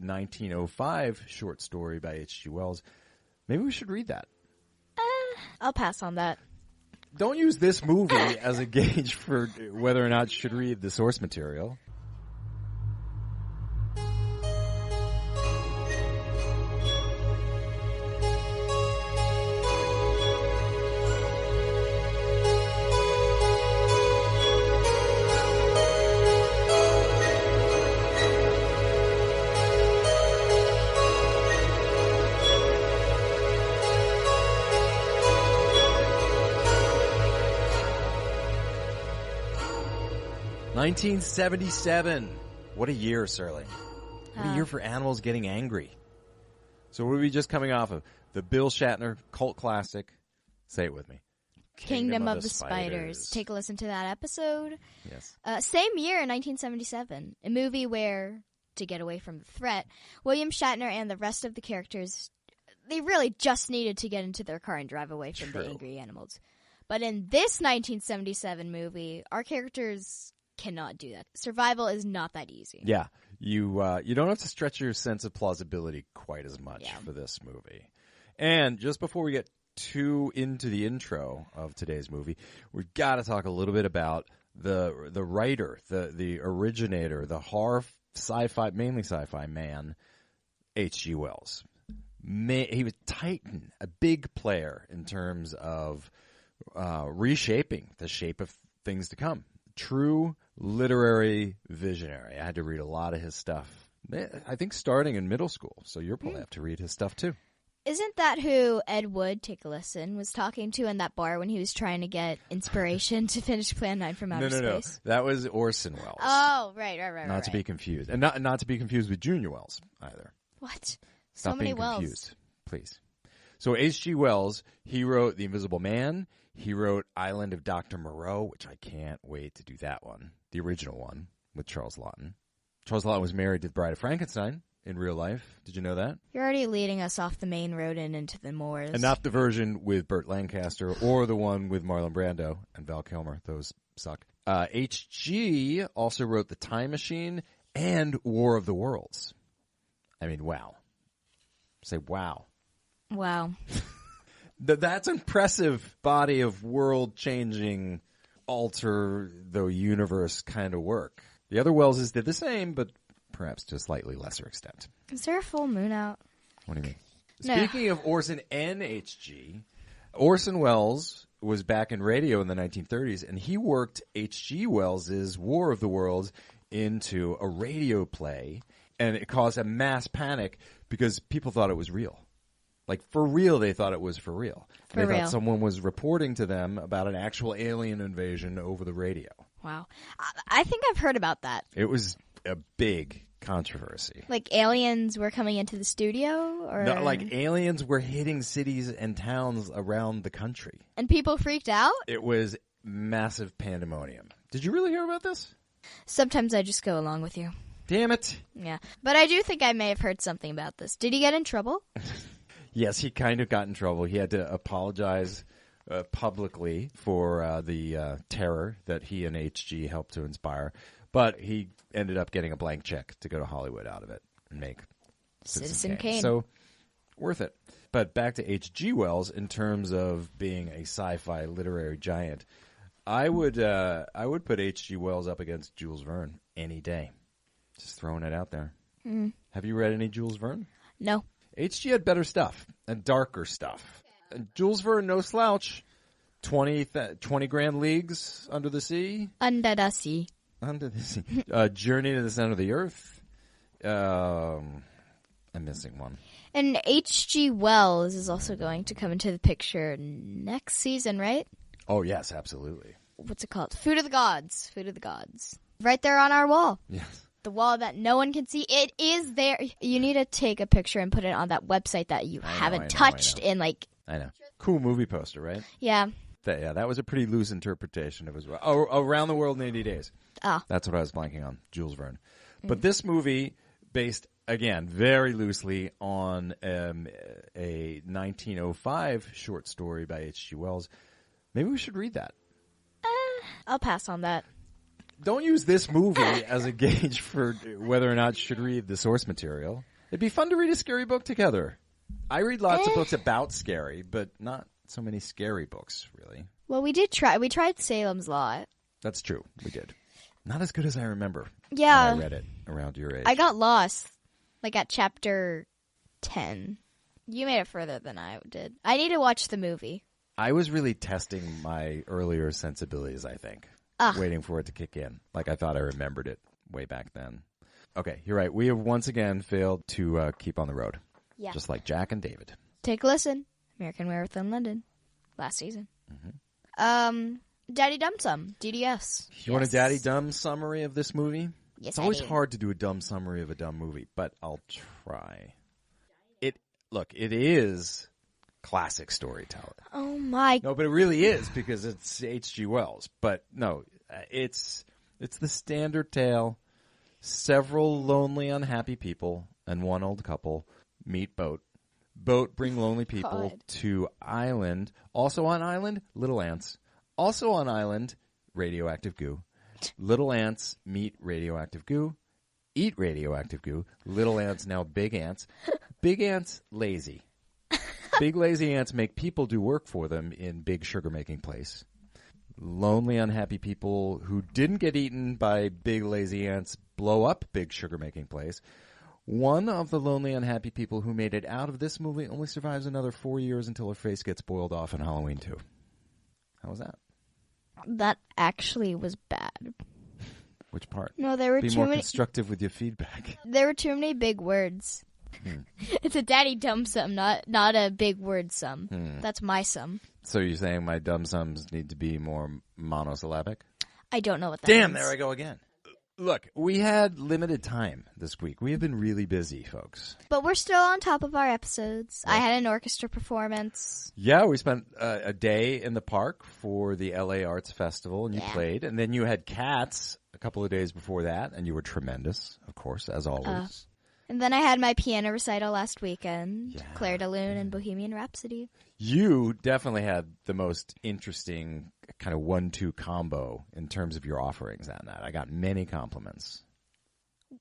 1905 short story by H.G. Wells. Maybe we should read that. I'll pass on that. Don't use this movie as a gauge for whether or not you should read the source material. $1977. What a year, Serling. What a year for animals getting angry. So what are we just coming off of? The Bill Shatner cult classic. Say it with me. Kingdom of the Spiders. Take a listen to that episode. Yes. Same year in 1977. A movie where, to get away from the threat, William Shatner and the rest of the characters, they really just needed to get into their car and drive away from the angry animals. But in this 1977 movie, our characters cannot do that. Survival is not that easy. Yeah. You don't have to stretch your sense of plausibility quite as much for this movie. And just before we get too into the intro of today's movie, we've got to talk a little bit about the writer, the originator, the horror sci-fi, mainly sci-fi man, H.G. Wells. He was Titan, a big player in terms of reshaping the shape of things to come. True literary visionary. I had to read a lot of his stuff. I think starting in middle school, so you'll probably have to read his stuff too. Isn't that who Ed Wood, take a listen, was talking to in that bar when he was trying to get inspiration to finish Plan 9 from Outer Space? No. That was Orson Welles. Oh, right. Not to be confused. And not to be confused with Junior Wells either. What? Stop so many being Wells. Confused, please. So H.G. Wells, he wrote The Invisible Man. He wrote Island of Dr. Moreau, which I can't wait to do that one. The original one with Charles Laughton. Charles Laughton was married to the Bride of Frankenstein in real life. Did you know that? You're already leading us off the main road and into the moors. And not the version with Burt Lancaster or the one with Marlon Brando and Val Kilmer. Those suck. H.G. also wrote The Time Machine and War of the Worlds. I mean, wow. Say wow. Wow. That's impressive body of world-changing, alter-the-universe kind of work. The other Welleses did the same, but perhaps to a slightly lesser extent. Is there a full moon out? What do you mean? No. Speaking of Orson and H.G., Orson Welles was back in radio in the 1930s, and he worked H.G. Wells's War of the Worlds into a radio play, and it caused a mass panic because people thought it was real. Like, for real, they thought it was for real. They thought someone was reporting to them about an actual alien invasion over the radio. Wow. I think I've heard about that. It was a big controversy. Like aliens were coming into the studio? Or No, like aliens were hitting cities and towns around the country. And people freaked out? It was massive pandemonium. Did you really hear about this? Sometimes I just go along with you. Damn it. Yeah. But I do think I may have heard something about this. Did he get in trouble? Yes, he kind of got in trouble. He had to apologize publicly for the terror that he and H.G. helped to inspire. But he ended up getting a blank check to go to Hollywood out of it and make Citizen Kane. So, worth it. But back to H.G. Wells, in terms of being a sci-fi literary giant, I would put H.G. Wells up against Jules Verne any day. Just throwing it out there. Mm. Have you read any Jules Verne? No. H.G. had better stuff and darker stuff. And Jules Verne, no slouch. 20 grand leagues under the sea. Under the sea. Under the sea. Journey to the Center of the Earth. I'm missing one. And H.G. Wells is also going to come into the picture next season, right? Oh, yes, absolutely. What's it called? Food of the Gods. Food of the Gods. Right there on our wall. Yes. The wall that no one can see. It is there. You need to take a picture and put it on that website that you haven't touched in like... I know. Cool movie poster, right? Yeah. That was a pretty loose interpretation of as well. Oh, Around the World in 80 Days. Oh. That's what I was blanking on, Jules Verne. But this movie, based, again, very loosely on a 1905 short story by H.G. Wells. Maybe we should read that. I'll pass on that. Don't use this movie as a gauge for whether or not you should read the source material. It'd be fun to read a scary book together. I read lots of books about scary, but not so many scary books, really. Well, we did try. We tried Salem's Lot. That's true. We did. Not as good as I remember. Yeah. When I read it around your age. I got lost, like at chapter 10. You made it further than I did. I need to watch the movie. I was really testing my earlier sensibilities, I think. Waiting for it to kick in. Like I thought I remembered it way back then. Okay, you're right. We have once again failed to keep on the road. Yeah. Just like Jack and David. Take a listen. American Werewolf in London. Last season. Daddy Dum Sum. DDS. You want a Daddy Dumb summary of this movie? Yes, it's always hard to do a dumb summary of a dumb movie, but I'll try. It is classic storytelling. Oh my. No, but it really is because it's H.G. Wells. But no, it's the standard tale. Several lonely, unhappy people and one old couple meet Boat. Boat bring lonely people to island. Also on island, little ants. Also on island, radioactive goo. Little ants meet radioactive goo. Eat radioactive goo. Little ants, now big ants. Big ants, lazy. Big lazy ants make people do work for them in big sugar-making place. Lonely, unhappy people who didn't get eaten by big lazy ants blow up big sugar-making place. One of the lonely, unhappy people who made it out of this movie only survives another 4 years until her face gets boiled off on Halloween 2. How was that? That actually was bad. Which part? No, there were Be too more many. Constructive with your feedback. There were too many big words. It's a Daddy Dumb Sum, not a big word sum. That's my sum. So you're saying my dumb sums need to be more monosyllabic? I don't know what that Damn, means. there I go again. Look, we had limited time this week. We have been really busy, folks. But we're still on top of our episodes. Right. I had an orchestra performance. Yeah, we spent a day in the park for the LA Arts Festival, and you played. And then you had Cats a couple of days before that, and you were tremendous, of course, as always. And then I had my piano recital last weekend, Claire de Lune and Bohemian Rhapsody. You definitely had the most interesting kind of 1-2 combo in terms of your offerings that night. I got many compliments.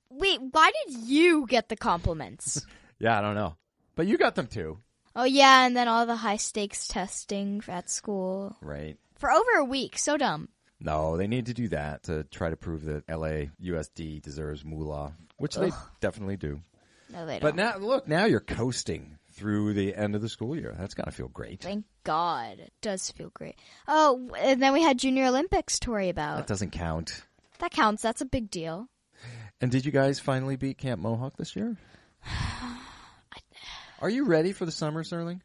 Wait, why did you get the compliments? Yeah, I don't know. But you got them too. Oh, yeah, and then all the high-stakes testing at school. Right. For over a week. So dumb. No, they need to do that to try to prove that LAUSD deserves moolah, which they definitely do. No, they don't. But now, look, now you're coasting through the end of the school year. That's got to feel great. Thank God. It does feel great. Oh, and then we had Junior Olympics to worry about. That doesn't count. That counts. That's a big deal. And did you guys finally beat Camp Mohawk this year? Are you ready for the summer, Serling?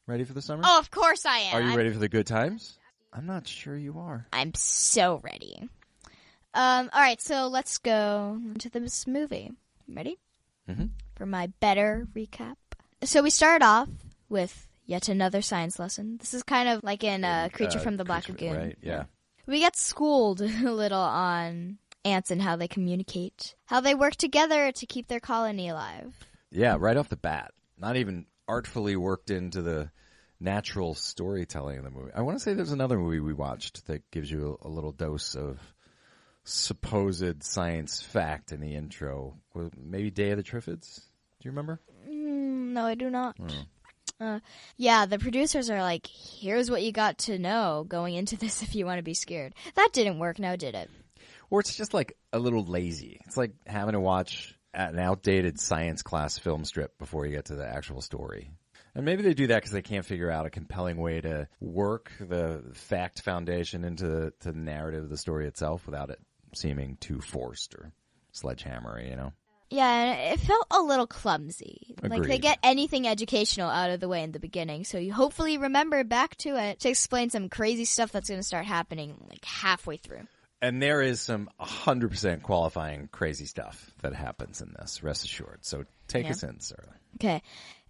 Ready for the summer? Oh, of course I am. Are you ready for the good times? I'm not sure you are. I'm so ready. All right, so let's go into this movie. Ready? Mm-hmm. For my better recap. So we start off with yet another science lesson. This is kind of like in Creature from the Black Lagoon. Right, yeah. We get schooled a little on ants and how they communicate, how they work together to keep their colony alive. Yeah, right off the bat. Not even artfully worked into the natural storytelling of the movie. I want to say there's another movie we watched that gives you a little dose of supposed science fact in the intro. Maybe Day of the Triffids? Do you remember? No, I do not. Yeah, the producers are like, here's what you got to know going into this if you want to be scared. That didn't work now, did it? Or it's just like a little lazy. It's like having to watch an outdated science class film strip before you get to the actual story. And maybe they do that because they can't figure out a compelling way to work the fact foundation into the narrative of the story itself without it seeming too forced or sledgehammery, you know? Yeah, and it felt a little clumsy. Agreed. Like they get anything educational out of the way in the beginning, so you hopefully remember back to it to explain some crazy stuff that's going to start happening like halfway through. And there is some 100% qualifying crazy stuff that happens in this, rest assured. So take us in, sir. Okay.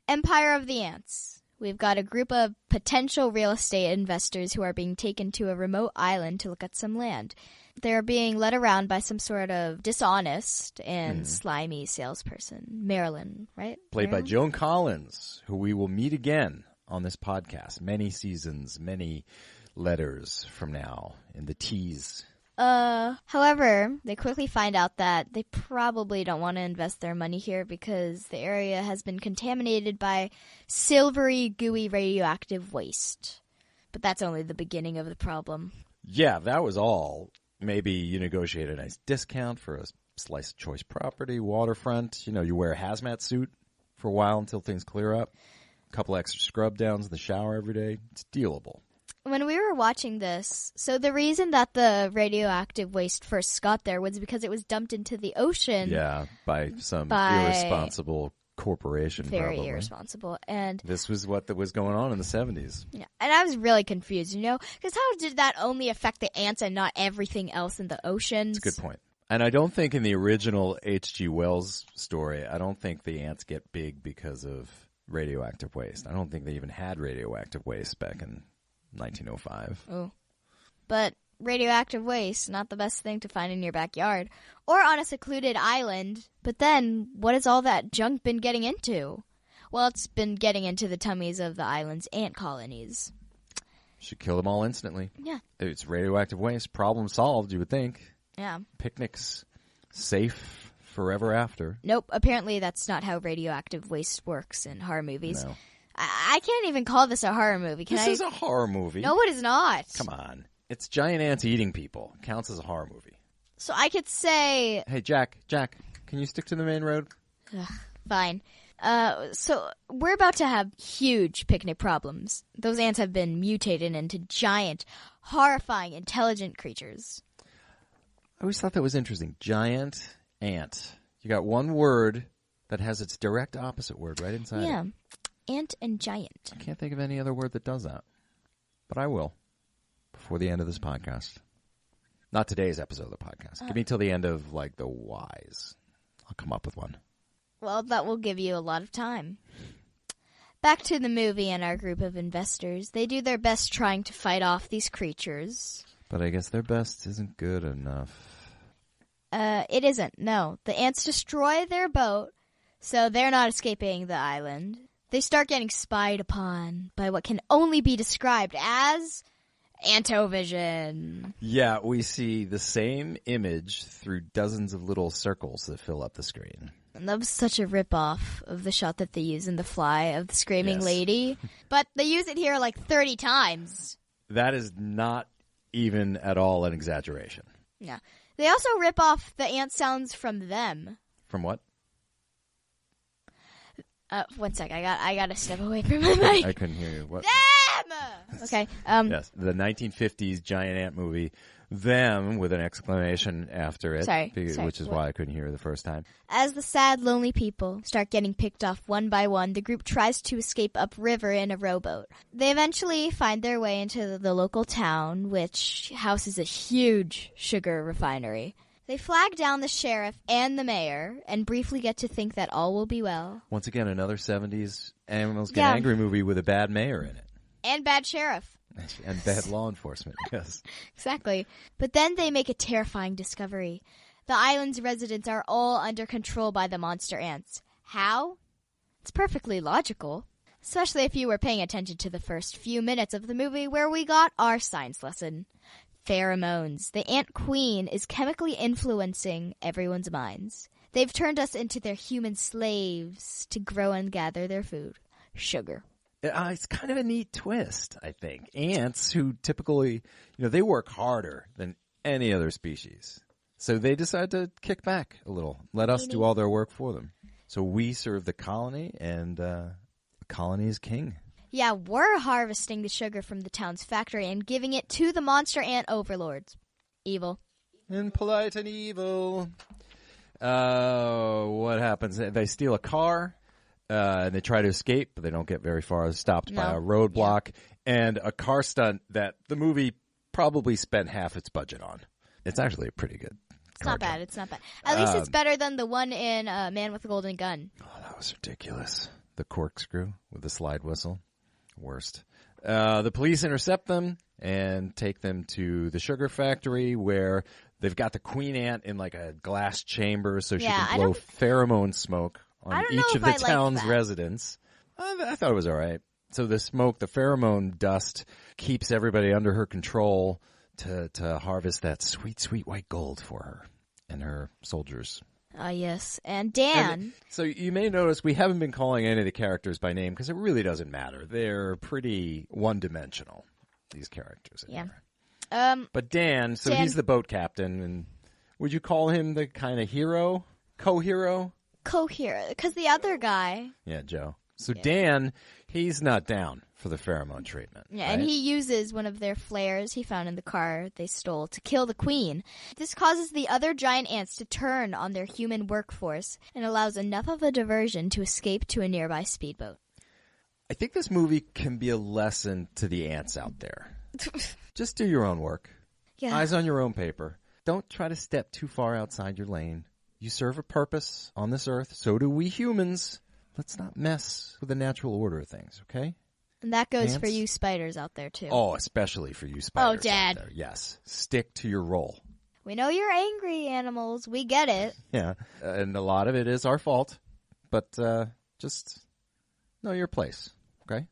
Empire of the Ants. We've got a group of potential real estate investors who are being taken to a remote island to look at some land. They're being led around by some sort of dishonest and slimy salesperson. Marilyn, right? Played by Joan Collins, who we will meet again on this podcast. Many seasons, many letters from now in the tease However, they quickly find out that they probably don't want to invest their money here because the area has been contaminated by silvery, gooey radioactive waste. But that's only the beginning of the problem. Yeah, that was all. Maybe you negotiate a nice discount for a slice of choice property, waterfront. You know, you wear a hazmat suit for a while until things clear up. A couple extra scrub downs in the shower every day. It's dealable. When we were watching this, so the reason that the radioactive waste first got there was because it was dumped into the ocean. Yeah, by some irresponsible corporation. Very probably. Irresponsible. And this was what was going on in the 70s. Yeah, and I was really confused, because how did that only affect the ants and not everything else in the oceans? That's a good point. And I don't think in the original H.G. Wells story, I don't think the ants get big because of radioactive waste. I don't think they even had radioactive waste back in 1905. Oh. But radioactive waste, not the best thing to find in your backyard or on a secluded island. But then, what has all that junk been getting into? Well, it's been getting into the tummies of the island's ant colonies. Should kill them all instantly. Yeah. It's radioactive waste. Problem solved, you would think. Yeah. Picnics safe forever after. Nope. Apparently that's not how radioactive waste works in horror movies. No. I can't even call this a horror movie. This is a horror movie. No, it is not. Come on. It's giant ants eating people. Counts as a horror movie. So I could say... Hey, Jack, can you stick to the main road? Fine. So we're about to have huge picnic problems. Those ants have been mutated into giant, horrifying, intelligent creatures. I always thought that was interesting. Giant ant. You got one word that has its direct opposite word right inside it. Yeah. Ant and giant. I can't think of any other word that does that. But I will. Before the end of this podcast. Not today's episode of the podcast. Give me till the end of, the Y's. I'll come up with one. Well, that will give you a lot of time. Back to the movie and our group of investors. They do their best trying to fight off these creatures. But I guess their best isn't good enough. It isn't, no. The ants destroy their boat, so they're not escaping the island. They start getting spied upon by what can only be described as Antovision. Yeah, we see the same image through dozens of little circles that fill up the screen. And that was such a rip-off of the shot that they use in The Fly of the screaming Yes. lady. But they use it here 30 times. That is not even at all an exaggeration. Yeah. They also rip off the ant sounds from them. From what? 1 sec. I gotta step away from my mic. I couldn't hear you. What? Them! Okay. Yes, the 1950s giant ant movie, Them, with an exclamation after it. Sorry, which is what? why I couldn't hear it the first time. As the sad, lonely people start getting picked off one by one, the group tries to escape upriver in a rowboat. They eventually find their way into the local town, which houses a huge sugar refinery. They flag down the sheriff and the mayor and briefly get to think that all will be well. Once again, another 70s Animals Get Angry movie with a bad mayor in it. And bad sheriff. And bad law enforcement, yes. Exactly. But then they make a terrifying discovery. The island's residents are all under control by the monster ants. How? It's perfectly logical. Especially if you were paying attention to the first few minutes of the movie where we got our science lesson. Pheromones. The ant queen is chemically influencing everyone's minds. They've turned us into their human slaves to grow and gather their food. Sugar. It's kind of a neat twist, I think. Ants, who typically, they work harder than any other species. So they decide to kick back a little. Let us do all their work for them. So we serve the colony, and the colony is king. Yeah, we're harvesting the sugar from the town's factory and giving it to the monster ant overlords. Evil. Impolite and evil. What happens? They steal a car, and they try to escape, but they don't get very far. They're stopped by a roadblock and a car stunt that the movie probably spent half its budget on. It's actually a pretty good It's not bad. It's not bad. At least it's better than the one in Man with a Golden Gun. Oh, that was ridiculous. The corkscrew with the slide whistle. Worst. The police intercept them and take them to the sugar factory where they've got the queen ant in a glass chamber so she can blow pheromone smoke on each of the town's residents. I thought it was all right. So the smoke, the pheromone dust, keeps everybody under her control to harvest that sweet, sweet white gold for her and her soldiers. Yes. And Dan. So you may notice we haven't been calling any of the characters by name because it really doesn't matter. They're pretty one-dimensional, these characters. Yeah. But Dan, he's the boat captain, and would you call him the kind of hero? Co-hero? Co-hero, because the other guy. Yeah, Joe. So Dan, he's not down for the pheromone treatment. Yeah, right? and he uses one of their flares he found in the car they stole to kill the queen. This causes the other giant ants to turn on their human workforce and allows enough of a diversion to escape to a nearby speedboat. I think this movie can be a lesson to the ants out there. Just do your own work. Yeah. Eyes on your own paper. Don't try to step too far outside your lane. You serve a purpose on this earth. So do we humans. Let's not mess with the natural order of things, okay? And that goes Ants? for you spiders out there, too. Oh, especially for you spiders. Oh, Dad. Out there. Yes. Stick to your role. We know you're angry animals. We get it. Yeah. And a lot of it is our fault. But just know your place, okay?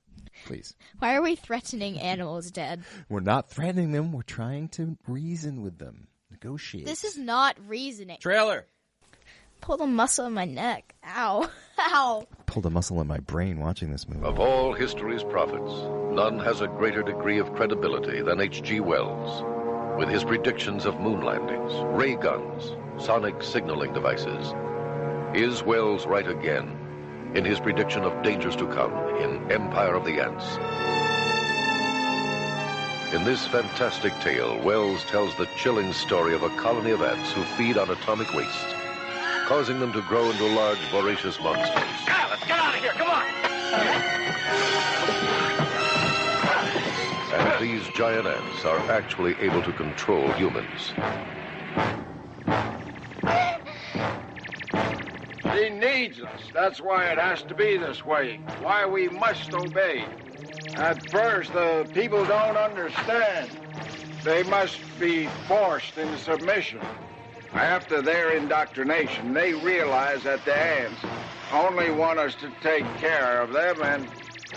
Please. Why are we threatening animals, Dad? We're not threatening them. We're trying to reason with them. Negotiate. This is not reasoning. Trailer. Pull the muscle in my neck. Ow. Ow. Pulled a muscle in my brain watching this movie. Of all history's prophets, none has a greater degree of credibility than H.G. Wells. With his predictions of moon landings, ray guns, sonic signaling devices, is Wells right again in his prediction of dangers to come in Empire of the Ants? In this fantastic tale, Wells tells the chilling story of a colony of ants who feed on atomic waste, causing them to grow into large, voracious monsters. Yeah, let's get out of here, come on! And these giant ants are actually able to control humans. He needs us. That's why it has to be this way. Why we must obey. At first, the people don't understand. They must be forced into submission. After their indoctrination, they realize that the ants only want us to take care of them and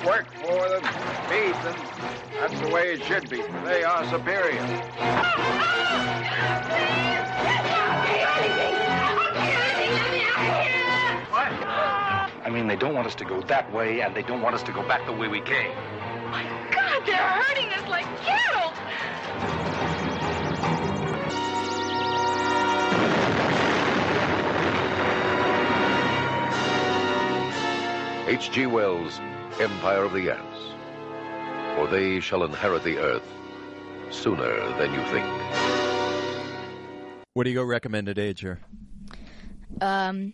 work for them, feed them. That's the way it should be, for they are superior. I mean, they don't want us to go that way, and they don't want us to go back the way we came. My God, they're hurting us like cattle! H.G. Wells' Empire of the Ants. For they shall inherit the earth sooner than you think. What do you go recommended age here? 10.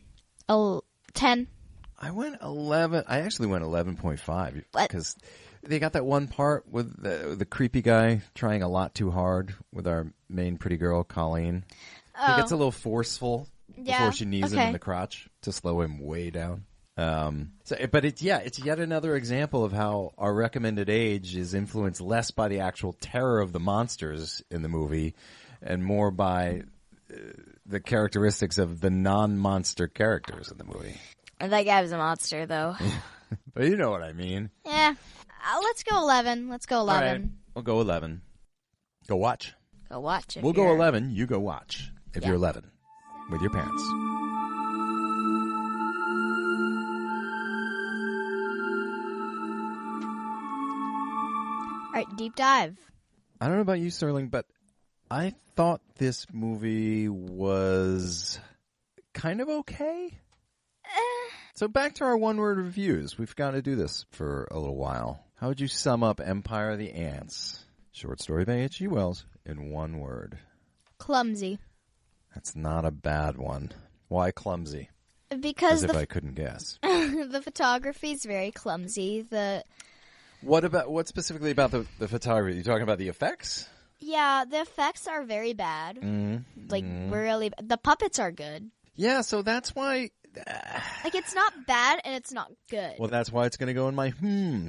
I went 11. I actually went 11.5 What? because they got that one part with the creepy guy trying a lot too hard with our main pretty girl, Colleen. Oh. He gets a little forceful Yeah, before she knees him okay. in the crotch to slow him way down. But it's yet another example of how our recommended age is influenced less by the actual terror of the monsters in the movie and more by the characteristics of the non-monster characters in the movie. That guy was a monster, though. But you know what I mean. Yeah. Let's go 11. Let's go 11. All right, we'll go 11. Go watch. Go watch it. We'll go 11. You go watch if you're 11 with your parents. All right, deep dive. I don't know about you, Serling, but I thought this movie was kind of okay. So back to our one-word reviews. We've got to do this for a little while. How would you sum up Empire of the Ants? Short story by H.G. Wells in one word. Clumsy. That's not a bad one. Why clumsy? Because As if I couldn't guess. the photography is very clumsy. What specifically about the photography? You talking about the effects? Yeah, the effects are very bad. Really, the puppets are good. Yeah, so that's why. It's not bad and it's not good. Well, that's why it's going to go in my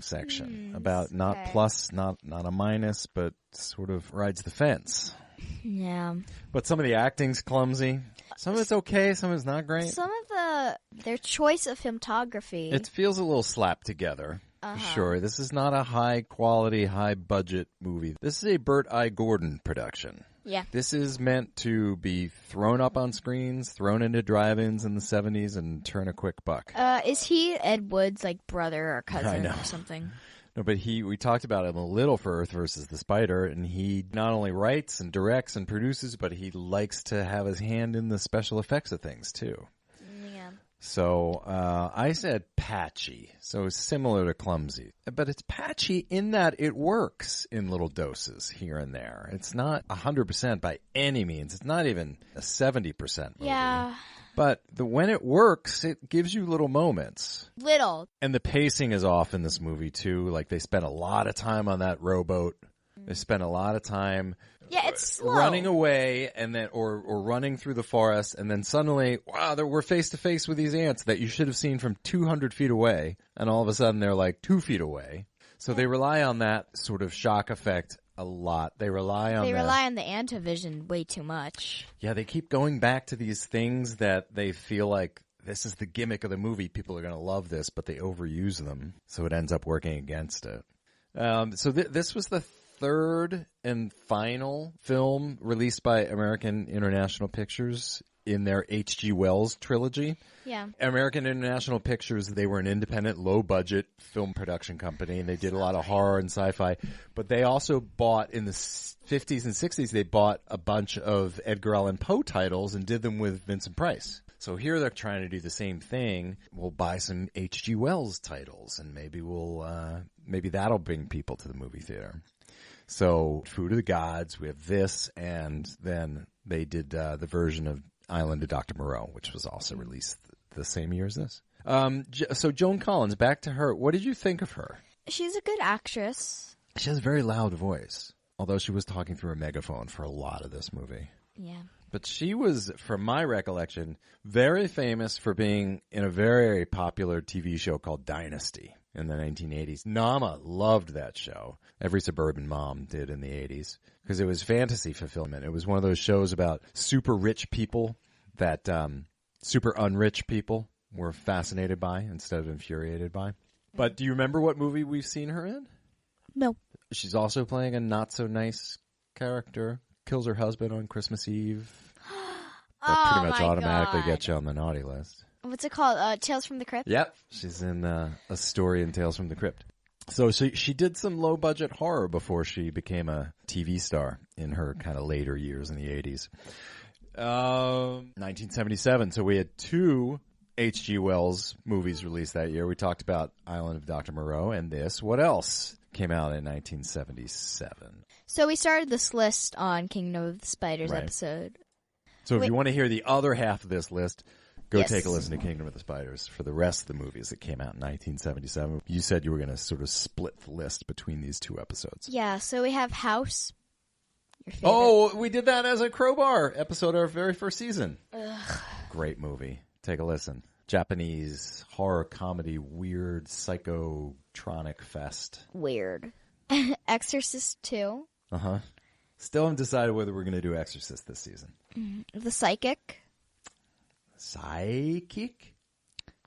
section about not okay. plus, not a minus, but sort of rides the fence. Yeah. But some of the acting's clumsy. Some of it's okay, some of it's not great. Some of their choice of filmography. It feels a little slapped together. Sure, this is not a high-quality, high-budget movie. This is a Burt I. Gordon production. Yeah. This is meant to be thrown up on screens, thrown into drive-ins in the 70s, and turn a quick buck. Is he Ed Wood's, brother or cousin I know. or something? No, but we talked about him a little for Earth versus the Spider, and he not only writes and directs and produces, but he likes to have his hand in the special effects of things, too. Yeah. So I said patchy, so similar to clumsy. But it's patchy in that it works in little doses here and there. It's not 100% by any means. It's not even a 70% movie. Yeah. But when it works, it gives you little moments. Little. And the pacing is off in this movie, too. Like, they spent a lot of time on that rowboat. They spent a lot of time... Yeah, it's slow. Running away and then, or running through the forest, and then suddenly, wow, we're face to face with these ants that you should have seen from 200 feet away, and all of a sudden they're like 2 feet away. So they rely on that sort of shock effect a lot. They rely on the antivision way too much. Yeah, they keep going back to these things that they feel like this is the gimmick of the movie. People are going to love this, but they overuse them, so it ends up working against it. So this was the third and final film released by American International Pictures in their H.G. Wells trilogy. Yeah. American International Pictures, they were an independent, low-budget film production company, and they did a lot of horror and sci-fi. But they also bought, in the 50s and 60s, they bought a bunch of Edgar Allan Poe titles and did them with Vincent Price. So here they're trying to do the same thing. We'll buy some H.G. Wells titles, and maybe that'll bring people to the movie theater. So, Food of the Gods, we have this, and then they did the version of Island of Dr. Moreau, which was also released the same year as this. So, Joan Collins, back to her. What did you think of her? She's a good actress. She has a very loud voice, although she was talking through a megaphone for a lot of this movie. Yeah. But she was, from my recollection, very famous for being in a very popular TV show called Dynasty in the 1980s. Nama loved that show. Every suburban mom did in the 80s because it was fantasy fulfillment. It was one of those shows about super rich people that super unrich people were fascinated by instead of infuriated by. But do you remember what movie we've seen her in? No. She's also playing a not-so-nice character. Kills her husband on Christmas Eve. That pretty much automatically gets you on the naughty list. What's it called? Tales from the Crypt? Yep. She's in a story in Tales from the Crypt. So she did some low-budget horror before she became a TV star in her kind of later years in the 80s. 1977. So we had two H.G. Wells movies released that year. We talked about Island of Dr. Moreau and this. What else came out in 1977? So we started this list on Kingdom of the Spiders episode. So if you want to hear the other half of this list, go Yes. take a listen to Kingdom of the Spiders for the rest of the movies that came out in 1977. You said you were going to sort of split the list between these two episodes. Yeah, so we have House. Your favorite. Oh, we did that as a Crowbar episode of our very first season. Ugh. Great movie. Take a listen. Japanese horror comedy, weird psychotronic fest. Weird. Exorcist 2. Uh-huh. Still haven't decided whether we're going to do Exorcist this season. The Psychic. Psychic?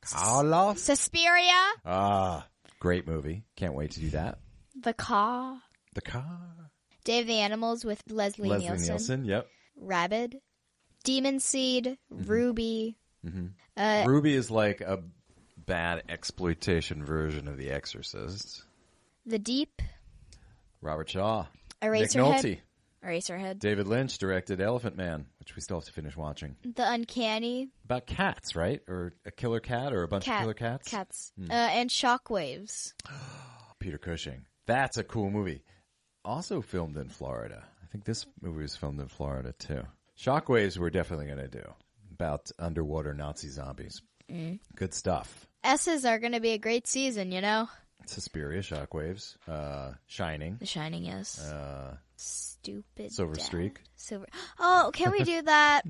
Carlos? Suspiria. Ah, great movie. Can't wait to do that. The Car. The Car. Day of the Animals with Leslie Nielsen. Yep. Rabid. Demon Seed. Ruby. Mm-hmm. Ruby is like a bad exploitation version of The Exorcist. The Deep. Robert Shaw. Eraserhead. Nick Nolte. Eraserhead. David Lynch directed Elephant Man, which we still have to finish watching. The Uncanny. About cats, right? Or a killer cat or a bunch of killer cats? Cats. And Shockwaves. Peter Cushing. That's a cool movie. Also filmed in Florida. I think this movie was filmed in Florida, too. Shockwaves we're definitely going to do. About underwater Nazi zombies. Good stuff. S's are going to be a great season, you know? Suspiria, Shockwaves, Shining. The Shining, yes. Stupid Silver Dad. Streak. Oh, can we do that?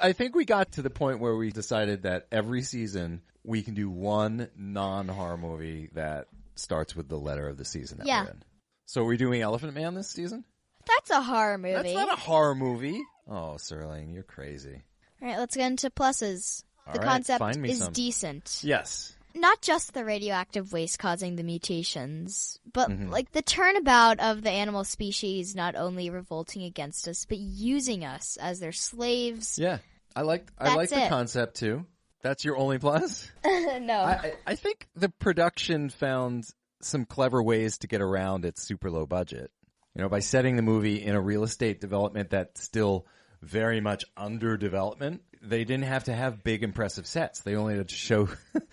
I think we got to the point where we decided that every season we can do one non-horror movie that starts with the letter of the season that we're in. So are we doing Elephant Man this season? That's a horror movie. That's not a horror movie. Oh, Serling, you're crazy. All right, let's get into pluses. The concept is decent. Yes. not just the radioactive waste causing the mutations, but like the turnabout of the animal species not only revolting against us, but using us as their slaves. Yeah, I like the concept too. That's your only plus? No. I think the production found some clever ways to get around its super low budget. You know, by setting the movie in a real estate development that's still very much under development, they didn't have to have big, impressive sets. They only had to show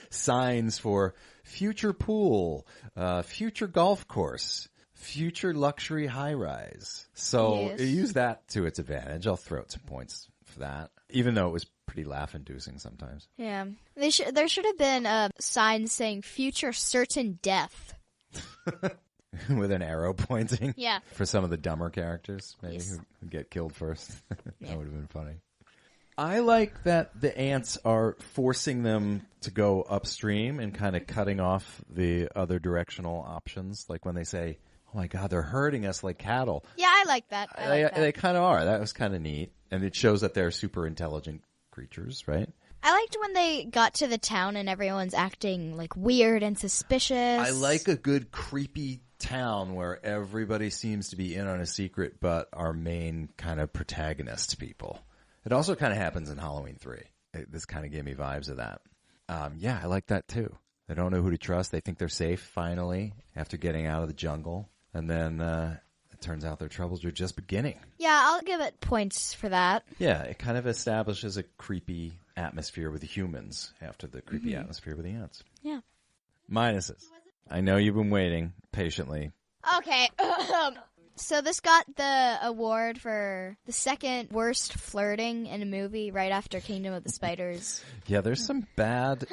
signs for future pool, future golf course, future luxury high-rise. So it used that to its advantage. I'll throw out some points for that, even though it was pretty laugh-inducing sometimes. Yeah. There should have been a sign saying future certain death. With an arrow pointing? Yeah. For some of the dumber characters, maybe, who get killed first. That would have been funny. I like that the ants are forcing them to go upstream and kind of cutting off the other directional options. Like when they say, oh my God, they're herding us like cattle. Yeah, I like that. They kind of are. That was kind of neat. And it shows that they're super intelligent creatures, right? I liked when they got to the town and everyone's acting like weird and suspicious. I like a good creepy town where everybody seems to be in on a secret but our main kind of protagonist people. It also kind of happens in Halloween 3. This kind of gave me vibes of that. Yeah, I like that too. They don't know who to trust. They think they're safe finally after getting out of the jungle. And then it turns out their troubles are just beginning. Yeah, I'll give it points for that. Yeah, it kind of establishes a creepy atmosphere with the humans after the creepy atmosphere with the ants. Yeah. Minuses. I know you've been waiting patiently. Okay. So this got the award for the second worst flirting in a movie right after Kingdom of the Spiders. Yeah, there's some bad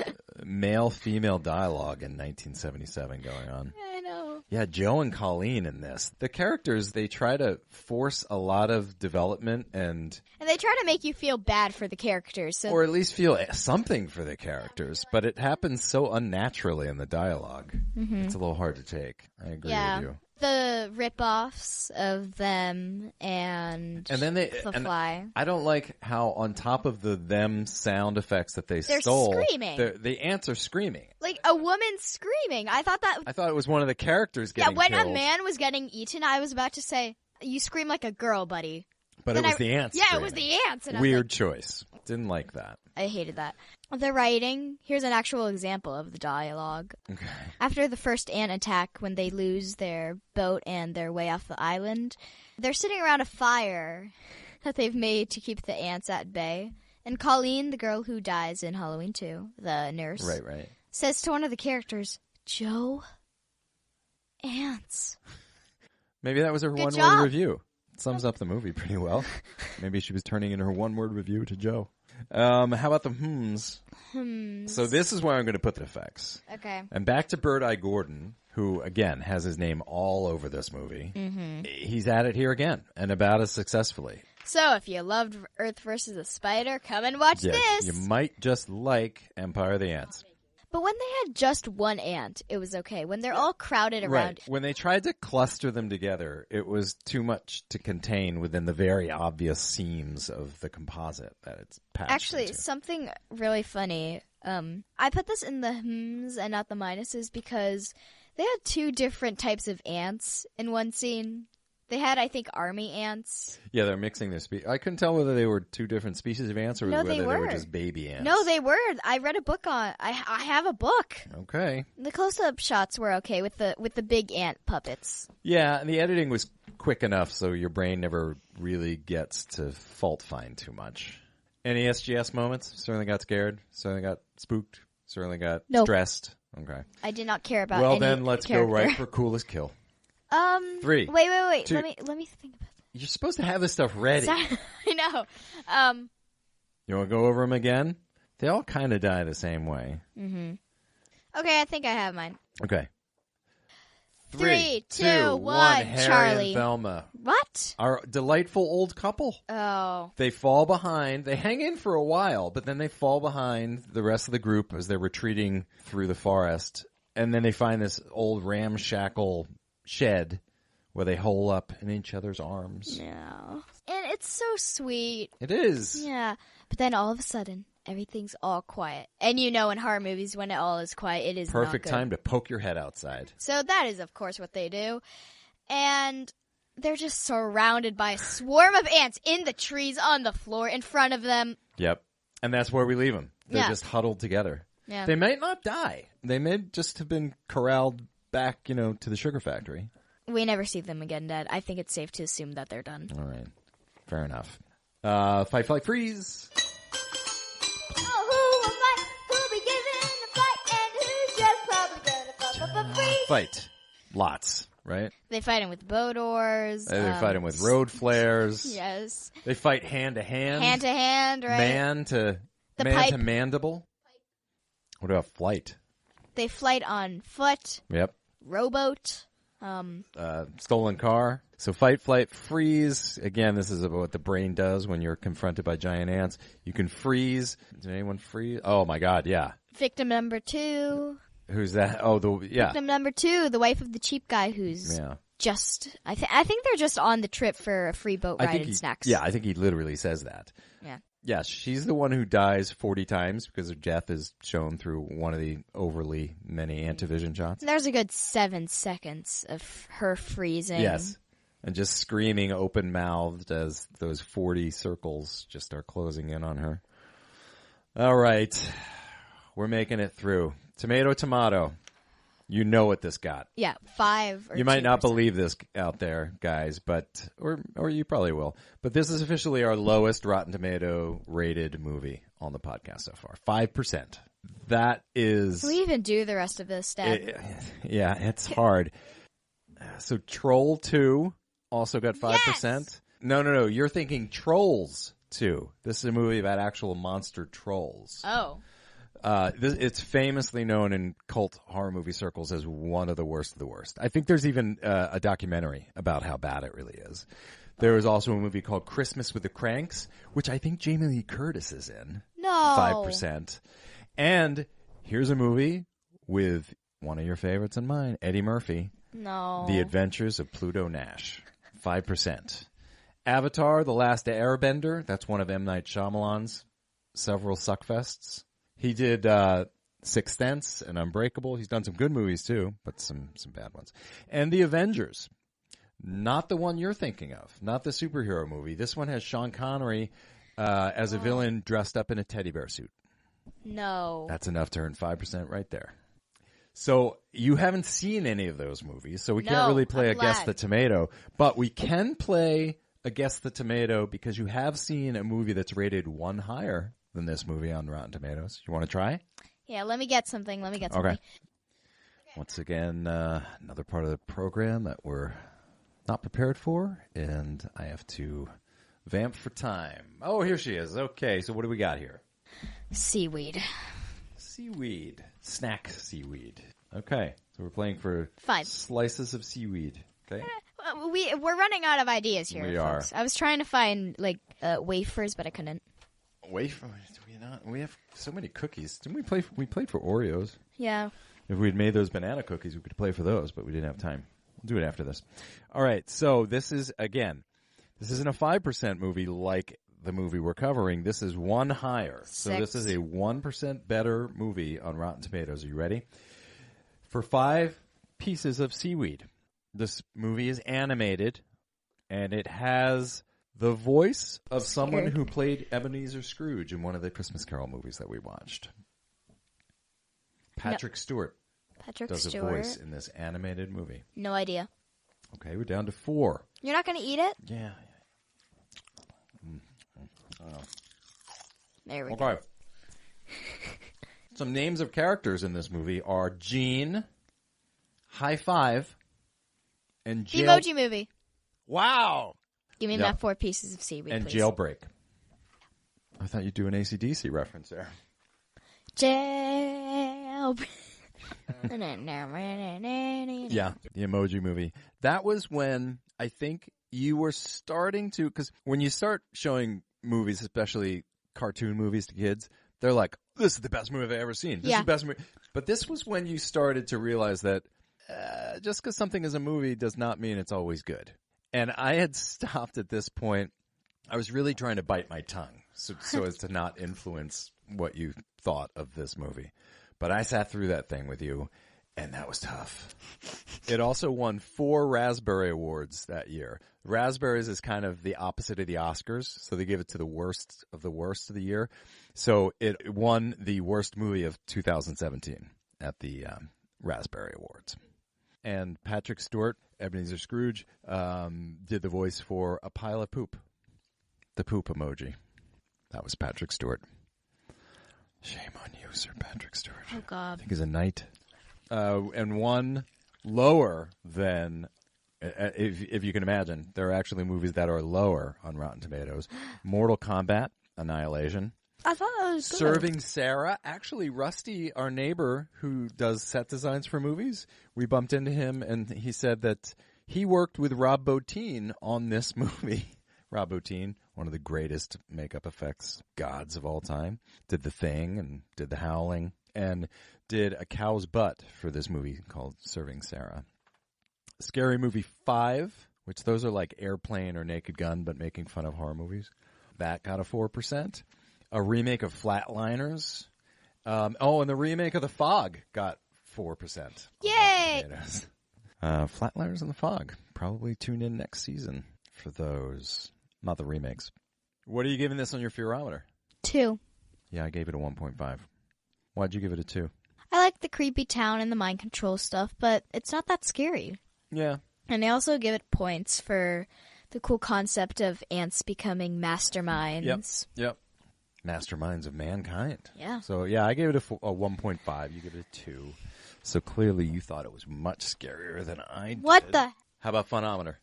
male-female dialogue in 1977 going on. I know. Yeah, Joe and Colleen in this. The characters, they try to force a lot of development and they try to make you feel bad for the characters. Or at least feel something for the characters, but it happens so unnaturally in the dialogue. It's a little hard to take. I agree with you. The rip-offs of them and then the fly. I don't like how on top of the them sound effects that they're stole, screaming. The ants are screaming. Like a woman screaming. I thought it was one of the characters getting killed. killed. A man was getting eaten, I was about to say, you scream like a girl, buddy. But it was the ants. Yeah, it was the ants. And Weird choice. Didn't like that. I hated that. The writing, here's an actual example of the dialogue. Okay. After the first ant attack, when they lose their boat and their way off the island, they're sitting around a fire that they've made to keep the ants at bay. And Colleen, the girl who dies in Halloween 2, the nurse, right, says to one of the characters, Joe, ants. Maybe that was her one-word review. Sums up the movie pretty well. Maybe she was turning in her one-word review to Joe. How about the hms? So this is where I'm going to put the effects. Okay. And back to Bird Eye Gordon, who, again, has his name all over this movie. He's at it here again, and about as successfully. So if you loved Earth vs. the Spider, come and watch this. You might just like Empire of the Ants. But when they had just one ant, it was okay. When they're all crowded around. Right. When they tried to cluster them together, it was too much to contain within the very obvious seams of the composite that it's patched Actually, into. something really funny. I put this in the hms and not the minuses because they had two different types of ants in one scene. They had, I think, army ants. Yeah, they're mixing their species. I couldn't tell whether they were two different species of ants or whether they were just baby ants. No, they were. I read a book on. I have a book. Okay. The close-up shots were okay with the big ant puppets. Yeah, and the editing was quick enough so your brain never really gets to fault find too much. Any SGS moments? Certainly got scared. Certainly got spooked. Certainly got stressed. Okay. I did not care about. Well, then let's go right for coolest kill. 3. Wait. 2. Let me think about that. You're supposed to have this stuff ready. Sorry, I know. You want to go over them again? They all kind of die the same way. Okay, I think I have mine. Okay. 3, 2, 1, Harry Charlie. and Velma. What? Our delightful old couple. Oh. They fall behind. They hang in for a while, but then they fall behind the rest of the group as they're retreating through the forest. And then they find this old ramshackle shed where they hole up in each other's arms. Yeah. And it's so sweet. It is. Yeah. But then all of a sudden, everything's all quiet. And in horror movies, when it all is quiet, it is perfect not good. time to poke your head outside. So that is, of course, what they do. And they're just surrounded by a swarm of ants in the trees, on the floor, in front of them. Yep. And that's where we leave them. They're Yeah. just huddled together. Yeah. They might not die. They may just have been corralled back, to the sugar factory. We never see them again dead. I think it's safe to assume that they're done. All right. Fair enough. Fight, flight, freeze. Fight. Lots, right? They fight him with boat oars. They fight him with road flares. Yes. They fight hand to hand. Hand to hand, right? Man to mandible. What about flight? They fight on foot. Yep. Rowboat. Stolen car. So fight, flight, freeze. Again, this is about what the brain does when you're confronted by giant ants. You can freeze. Did anyone freeze? Oh my God, yeah. Victim number 2. Who's that? Oh, Victim number 2, the wife of the cheap guy who's just. I think they're just on the trip for a free boat ride and snacks. Yeah, I think he literally says that. Yeah. Yeah, she's the one who dies 40 times because her death is shown through one of the overly many antivision shots. There's a good 7 seconds of her freezing. Yes. And just screaming open-mouthed as those 40 circles just are closing in on her. All right. We're making it through. Tomato. You know what this got. Yeah, 5 or You might 2%. not believe this out there, guys, but or you probably will. But this is officially our lowest Rotten Tomato rated movie on the podcast so far. 5%. That is... Can we even do the rest of this, Dad? Yeah, it's hard. So Troll 2 also got 5%. Yes! No. You're thinking Trolls 2. This is a movie about actual monster trolls. Oh. It's famously known in cult horror movie circles as one of the worst of the worst. I think there's even a documentary about how bad it really is. There was also a movie called Christmas with the Cranks, which I think Jamie Lee Curtis is in. No. 5%. And here's a movie with one of your favorites and mine, Eddie Murphy. No. The Adventures of Pluto Nash. 5%. Avatar, The Last Airbender. That's one of M. Night Shyamalan's several suckfests. He did Sixth Sense and Unbreakable. He's done some good movies too, but some bad ones. And The Avengers. Not the one you're thinking of. Not the superhero movie. This one has Sean Connery as a villain dressed up in a teddy bear suit. No. That's enough to earn 5% right there. So you haven't seen any of those movies, so we can't really play Guess the Tomato. But we can play a Guess the Tomato because you have seen a movie that's rated 1 higher than this movie on Rotten Tomatoes. You want to try? Yeah, let me get something. Okay. Once again, another part of the program that we're not prepared for, and I have to vamp for time. Oh, here she is. Okay, so what do we got here? Seaweed. Snack seaweed. Okay, so we're playing for 5 slices of seaweed. Okay. We're running out of ideas here. We folks. are. I was trying to find wafers, but I couldn't. Wafers? We have so many cookies. Didn't we play? We played for Oreos. Yeah. If we'd made those banana cookies, we could play for those, but we didn't have time. We'll do it after this. All right. So this isn't a 5% movie like the movie we're covering. This is 1 higher. 6. So this is a 1% better movie on Rotten Tomatoes. Are you ready? For 5 pieces of seaweed. This movie is animated, and it has the voice of someone who played Ebenezer Scrooge in one of the Christmas Carol movies that we watched. Patrick Stewart does a voice in this animated movie. No idea. Okay, we're down to 4. You're not going to eat it? Yeah. There we go. Some names of characters in this movie are Gene, High Five, and The Emoji Movie. Wow. Give me my 4 pieces of seaweed, and please. Jailbreak. I thought you'd do an AC/DC reference there. Jailbreak. Yeah, the Emoji Movie. That was when I think you were starting to, because when you start showing movies, especially cartoon movies to kids, they're like, this is the best movie I've ever seen. This is the best movie. But this was when you started to realize that just because something is a movie does not mean it's always good. And I had stopped at this point. I was really trying to bite my tongue so as to not influence what you thought of this movie. But I sat through that thing with you, and that was tough. It also won 4 Raspberry Awards that year. Raspberries is kind of the opposite of the Oscars, so they give it to the worst of the year. So it won the worst movie of 2017 at the Raspberry Awards. And Patrick Stewart, Ebenezer Scrooge, did the voice for A Pile of Poop. The poop emoji. That was Patrick Stewart. Shame on you, Sir Patrick Stewart. Oh, God. I think he's a knight. And one lower than, if you can imagine, there are actually movies that are lower on Rotten Tomatoes. Mortal Kombat, Annihilation. I thought that was good. Serving Sarah. Actually, Rusty, our neighbor who does set designs for movies, we bumped into him and he said that he worked with Rob Bottin on this movie. Rob Bottin, one of the greatest makeup effects gods of all time, did The Thing and did The Howling and did A Cow's Butt for this movie called Serving Sarah. Scary Movie 5, which those are like Airplane or Naked Gun but making fun of horror movies. That got a 4%. A remake of Flatliners. And the remake of The Fog got 4%. Yay! Flatliners and The Fog. Probably tune in next season for those. Not the remakes. What are you giving this on your Fearometer? 2. Yeah, I gave it a 1.5. Why'd you give it a 2? I like the creepy town and the mind control stuff, but it's not that scary. Yeah. And I also give it points for the cool concept of ants becoming masterminds. Yep. Masterminds of mankind. Yeah. So, yeah, I gave it a 1.5. You give it a 2. So, clearly you thought it was much scarier than I did. What the? How about Funometer?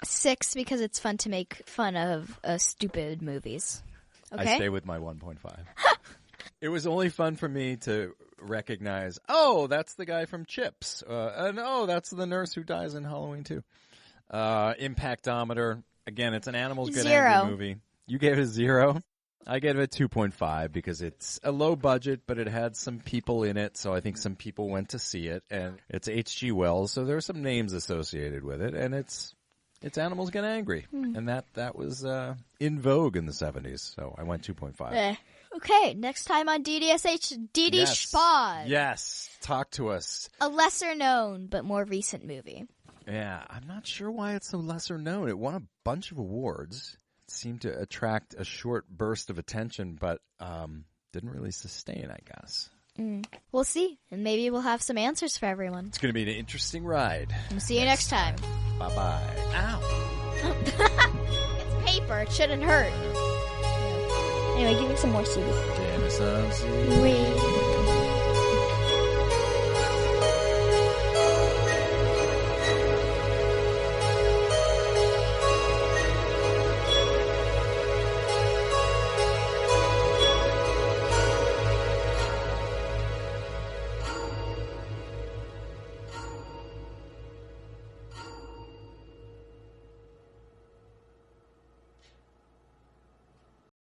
6, because it's fun to make fun of stupid movies. Okay? I stay with my 1.5. It was only fun for me to recognize, oh, that's the guy from Chips. And, oh, that's the nurse who dies in Halloween 2. Impactometer. Again, it's an Animals Get 0. Angry movie. You gave it a 0. I gave it a 2.5 because it's a low budget, but it had some people in it, so I think some people went to see it. And it's H.G. Wells, so there are some names associated with it, and it's Animals Get Angry. And that was in vogue in the 70s, so I went 2.5. Okay, next time on DDSH, Didi Spod. Yes, talk to us. A lesser known but more recent movie. Yeah, I'm not sure why it's so lesser known. It won a bunch of awards. It seemed to attract a short burst of attention, but didn't really sustain, I guess. We'll see, and maybe we'll have some answers for everyone. It's going to be an interesting ride. We'll see you next time. Bye-bye. Ow. It's paper. It shouldn't hurt. Anyway, give me some more seeds. Jameson seeds.